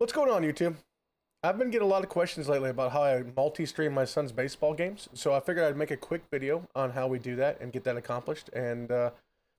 What's going on, YouTube? I've been getting a lot of questions lately about how I multi-stream my son's baseball games, so I figured I'd make a quick video on how we do that and get that accomplished. And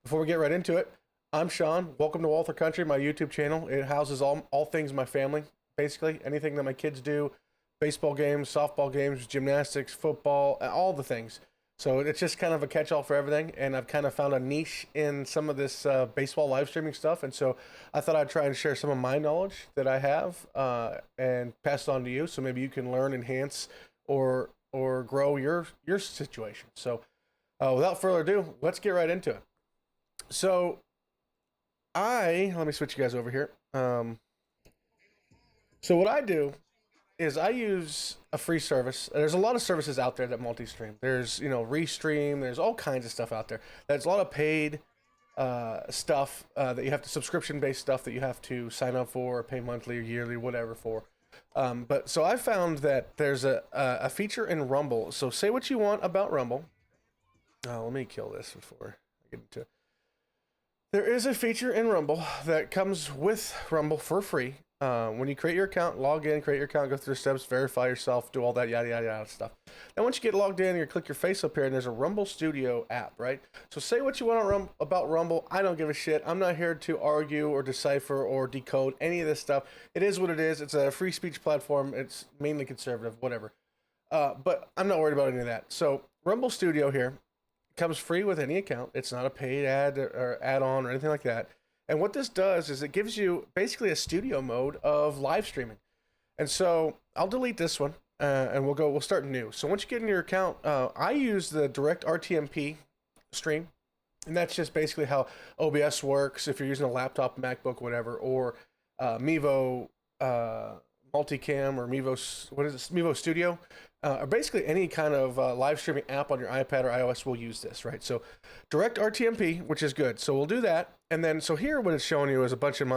before we get right into it, I'm Sean. Welcome to Walther Country, my YouTube channel. It houses all things my family, basically anything that my kids do, baseball games, softball games, gymnastics, football, all the things. So it's just kind of a catch-all for everything, and I've kind of found a niche in some of this baseball live streaming stuff, and so I thought I'd try and share some of my knowledge that I have and pass it on to you, so maybe you can learn, enhance, or grow your situation. So without further ado, let's get right into it. So let me switch you guys over here. So what I do is I use a free service. There's a lot of services out there that multi-stream. There's, Restream. There's all kinds of stuff out there. There's a lot of paid stuff that you have to, subscription-based stuff that you have to sign up for or pay monthly or yearly, whatever for. But so I found that there's a feature in Rumble. So say what you want about Rumble. Let me kill this before I get into it. There is a feature in Rumble that comes with Rumble for free. When you create your account, log in, create your account, go through the steps, verify yourself, do all that yada yada yada stuff. Then once you get logged in, you click your face up here, and there's a Rumble Studio app, right? So say what you want about Rumble. I don't give a shit. I'm not here to argue or decipher or decode any of this stuff. It is what it is. It's a free speech platform. It's mainly conservative, whatever. But I'm not worried about any of that. So Rumble Studio here comes free with any account. It's not a paid ad or add-on or anything like that. And what this does is it gives you basically a studio mode of live streaming. And so I'll delete this one and we'll start new. So once you get in your account, I use the direct RTMP stream. And that's just basically how OBS works if you're using a laptop, MacBook, whatever, or Mevo Multicam or Mevo Studio, or basically any kind of live streaming app on your iPad or iOS will use this, right? So direct RTMP, which is good. So we'll do that. And then, so here what it's showing you is a bunch of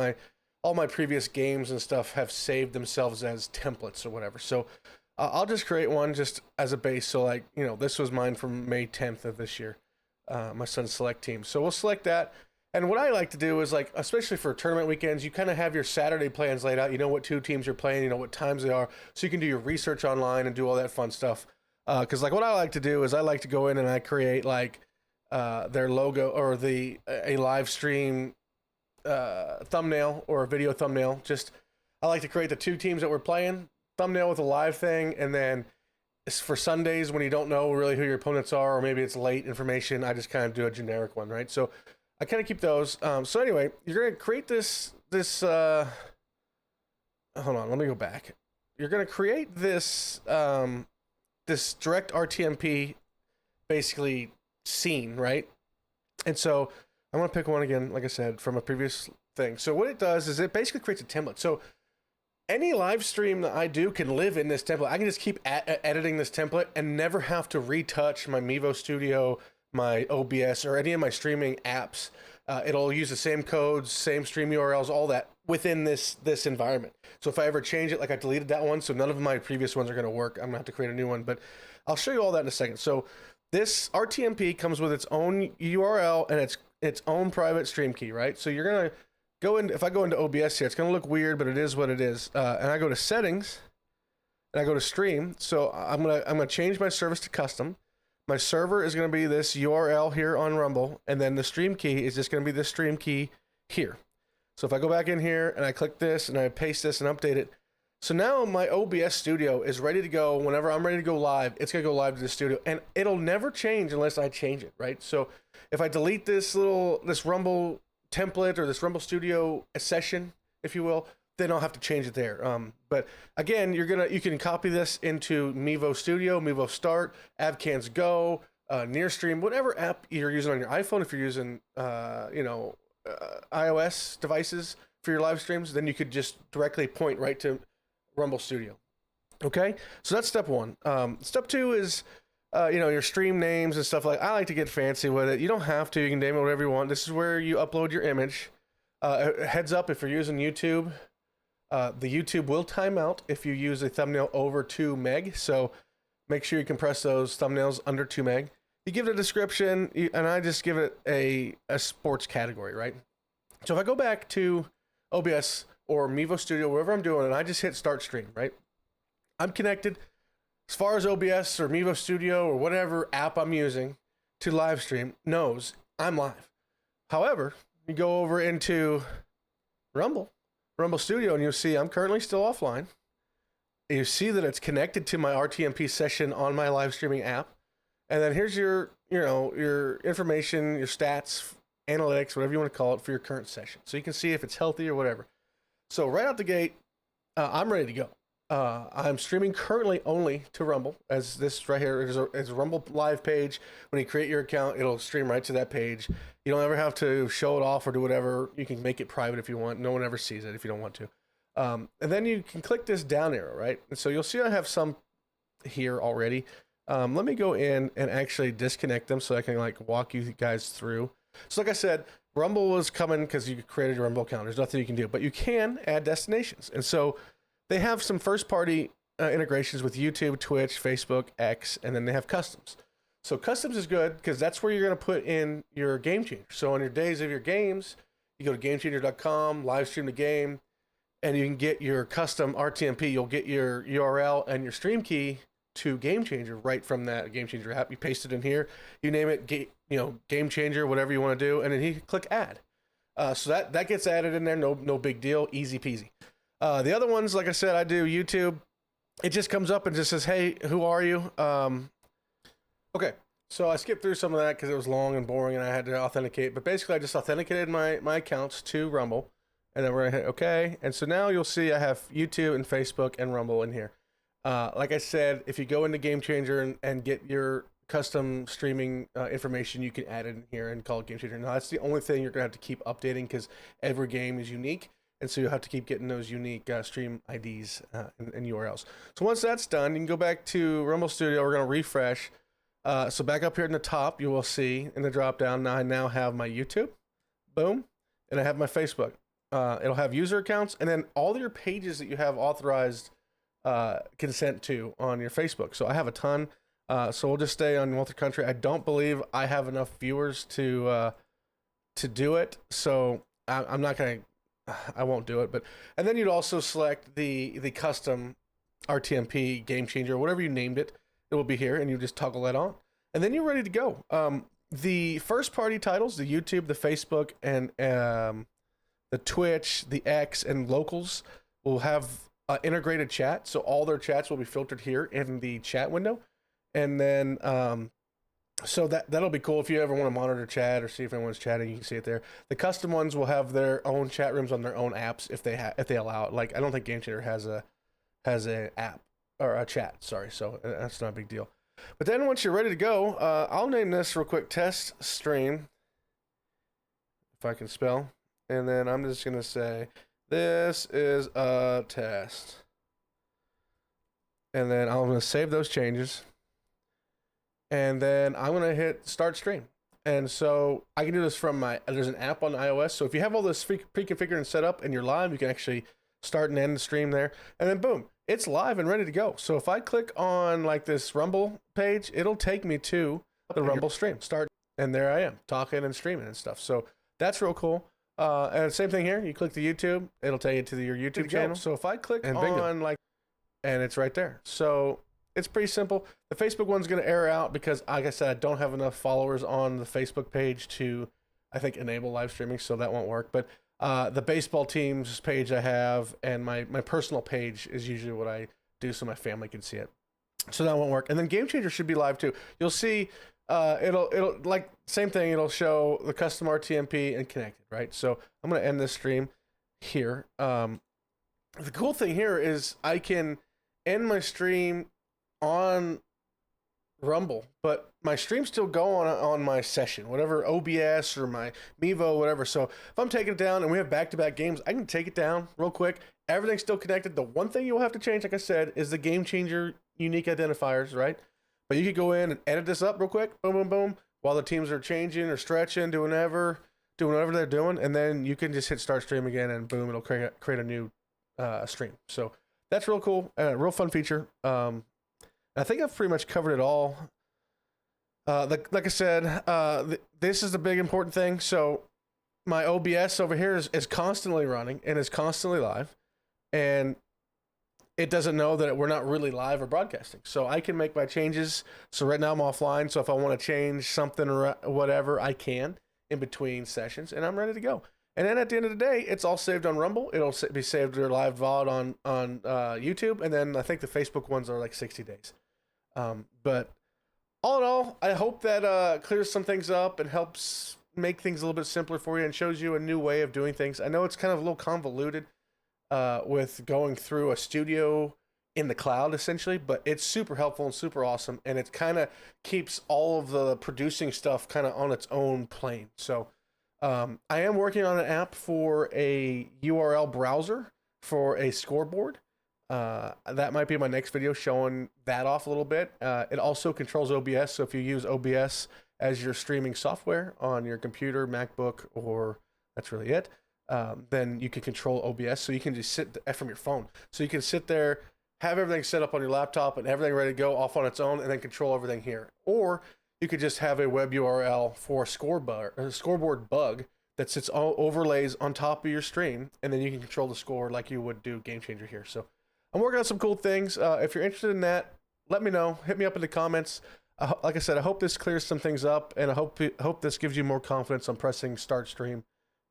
all my previous games and stuff have saved themselves as templates or whatever. So I'll just create one just as a base. So like, this was mine from May 10th of this year, my son's select team. So we'll select that. And what I like to do is, like, especially for tournament weekends, you kind of have your Saturday plans laid out. You know what two teams you're playing, you know what times they are, so you can do your research online and do all that fun stuff. Because, like, what I like to do is I like to go in and I create, like, their logo or a live stream thumbnail or a video thumbnail. I like to create the two teams that we're playing, thumbnail with a live thing, and then for Sundays when you don't know really who your opponents are, or maybe it's late information, I just kind of do a generic one, right? So I kind of keep those. So anyway, you're going to create this, hold on, let me go back. You're going to create this, this direct RTMP basically scene, right? And so I'm going to pick one again, like I said, from a previous thing. So what it does is it basically creates a template. So any live stream that I do can live in this template. I can just keep editing this template and never have to retouch my Mevo Studio, my OBS, or any of my streaming apps. It'll use the same codes, same stream URLs, all that within this environment. So if I ever change it, like I deleted that one, so none of my previous ones are going to work. I'm going to have to create a new one, but I'll show you all that in a second. So this RTMP comes with its own URL and its own private stream key, right? So you're going to go in, if I go into OBS here, it's going to look weird, but it is what it is. And I go to settings and I go to stream. So I'm going to change my service to custom. My server is going to be this URL here on Rumble, and then the stream key is just going to be this stream key here. So if I go back in here and I click this and I paste this and update it, so now my OBS studio is ready to go. Whenever I'm ready to go live, it's going to go live to the studio, and it'll never change unless I change it, right? So if I delete this Rumble template or this Rumble Studio session, if you will, then I'll have to change it there. But again, you can copy this into Mevo Studio, Mevo Start, Avcans Go, Nearstream, whatever app you're using on your iPhone. If you're using iOS devices for your live streams, then you could just directly point right to Rumble Studio. Okay, so that's step one. Step two is your stream names and stuff. I like to get fancy with it. You don't have to. You can name it whatever you want. This is where you upload your image. Heads up, if you're using YouTube, the YouTube will time out if you use a thumbnail over 2 meg. So make sure you compress those thumbnails under 2 meg. You give it a description, and I just give it a sports category, right? So if I go back to OBS, or Mevo Studio, wherever I'm doing, and I just hit start stream, right? I'm connected as far as OBS or Mevo Studio or whatever app I'm using to live stream knows I'm live. However, you go over into Rumble Studio, and you'll see I'm currently still offline. You see that it's connected to my RTMP session on my live streaming app. And then here's your information, your stats, analytics, whatever you want to call it, for your current session. So you can see if it's healthy or whatever. So right out the gate, I'm ready to go. I'm streaming currently only to Rumble, as this right here is a Rumble live page. When you create your account, it'll stream right to that page. You don't ever have to show it off or do whatever. You can make it private if you want. No one ever sees it if you don't want to. And then you can click this down arrow, right? And so you'll see I have some here already. Let me go in and actually disconnect them so I can like walk you guys through. So like I said, Rumble was coming because you created a Rumble account. There's nothing you can do, but you can add destinations. And so they have some first-party integrations with YouTube, Twitch, Facebook, X, and then they have customs. So customs is good because that's where you're going to put in your game changer. So on your days of your games, you go to gamechanger.com, live stream the game, and you can get your custom RTMP. You'll get your URL and your stream key to Game Changer right from that Game Changer app. You paste it in here, you name it, Game Changer, whatever you want to do, and then you click add. So that gets added in there. No big deal, easy peasy. The other ones, like I said, I do YouTube. It just comes up and just says, hey, who are you? Okay, so I skipped through some of that because it was long and boring and I had to authenticate. But basically, I just authenticated my accounts to Rumble. And then we're going to hit OK. And so now you'll see I have YouTube and Facebook and Rumble in here. Like I said, if you go into Game Changer and get your custom streaming information, you can add it in here and call it Game Changer. Now, that's the only thing you're going to have to keep updating because every game is unique. And so you'll have to keep getting those unique stream IDs and URLs. So once that's done, you can go back to Rumble Studio. We're going to refresh. So back up here in the top, you will see in the drop down, now I now have my YouTube. Boom. And I have my Facebook. It'll have user accounts and then all your pages that you have authorized consent to on your Facebook. So I have a ton. So we'll just stay on multi-country. I don't believe I have enough viewers to do it. So I'm not going to. I won't do it, and then you'd also select the custom RTMP Game Changer, whatever you named it. It will be here, and you just toggle that on, and then you're ready to go. The first party titles, the YouTube, the Facebook, and the Twitch, the X, and locals will have integrated chat, so all their chats will be filtered here in the chat window, and then so that'll be cool if you ever want to monitor chat or see if anyone's chatting. You can see it there. The custom ones will have their own chat rooms on their own apps if they allow it. Like I don't think Game Changer has a app or a chat. Sorry, so that's not a big deal. But then once you're ready to go, I'll name this real quick test stream if I can spell, and then I'm just gonna say this is a test, and then I'm gonna save those changes. And then I'm going to hit start stream. And so I can do this from there's an app on iOS. So if you have all this pre-configured and set up and you're live, you can actually start and end the stream there. And then boom, it's live and ready to go. So if I click on like this Rumble page, it'll take me to the Rumble stream. Start, and there I am talking and streaming and stuff. So that's real cool. And same thing here. You click the YouTube, it'll take you to your YouTube channel. So if I click on like, and it's right there. So it's pretty simple. The Facebook one's going to error out because, like I said, I don't have enough followers on the Facebook page to, I think, enable live streaming, so that won't work. But the baseball teams page I have and my personal page is usually what I do so my family can see it. So that won't work. And then Game Changer should be live too. You'll see it'll like same thing. It'll show the custom RTMP and connected, right? So I'm going to end this stream here. The cool thing here is I can end my stream on Rumble, but my stream's still going on my session, whatever OBS or my Mevo, whatever. So if I'm taking it down and we have back-to-back games, I can take it down real quick. Everything's still connected. The one thing you'll have to change, like I said, is the Game Changer unique identifiers, right? But you could go in and edit this up real quick, boom, boom, boom, while the teams are changing or stretching, doing whatever they're doing, and then you can just hit start stream again, and boom, it'll create a new stream. So that's real cool, real fun feature. I think I've pretty much covered it all. Like I said, this is the big important thing. So my OBS over here is constantly running and is constantly live, and it doesn't know that we're not really live or broadcasting. So I can make my changes. So right now I'm offline. So if I want to change something or whatever, I can in between sessions, and I'm ready to go. And then at the end of the day, it's all saved on Rumble. It'll be saved to live VOD on YouTube, and then I think the Facebook ones are like 60 days. But all in all, I hope that clears some things up and helps make things a little bit simpler for you and shows you a new way of doing things. I know it's kind of a little convoluted with going through a studio in the cloud, essentially, but it's super helpful and super awesome, and it kind of keeps all of the producing stuff kind of on its own plane. So I am working on an app for a URL browser for a scoreboard. That might be my next video, showing that off a little bit. It also controls OBS, so if you use OBS as your streaming software on your computer, MacBook, or that's really it, then you can control OBS. So you can just sit from your phone. So you can sit there, have everything set up on your laptop and everything ready to go off on its own, and then control everything here. Or you could just have a web URL for a scoreboard bug that sits all overlays on top of your stream, and then you can control the score like you would do Game Changer here. So I'm working on some cool things. If you're interested in that, let me know. Hit me up in the comments. Like I said, I hope this clears some things up, and I hope this gives you more confidence on pressing start stream.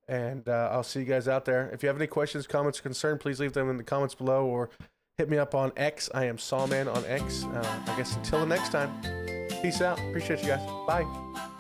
And I'll see you guys out there. If you have any questions, comments, or concern, please leave them in the comments below, or hit me up on X. I am Sawman on X. I guess until the next time, peace out. Appreciate you guys. Bye.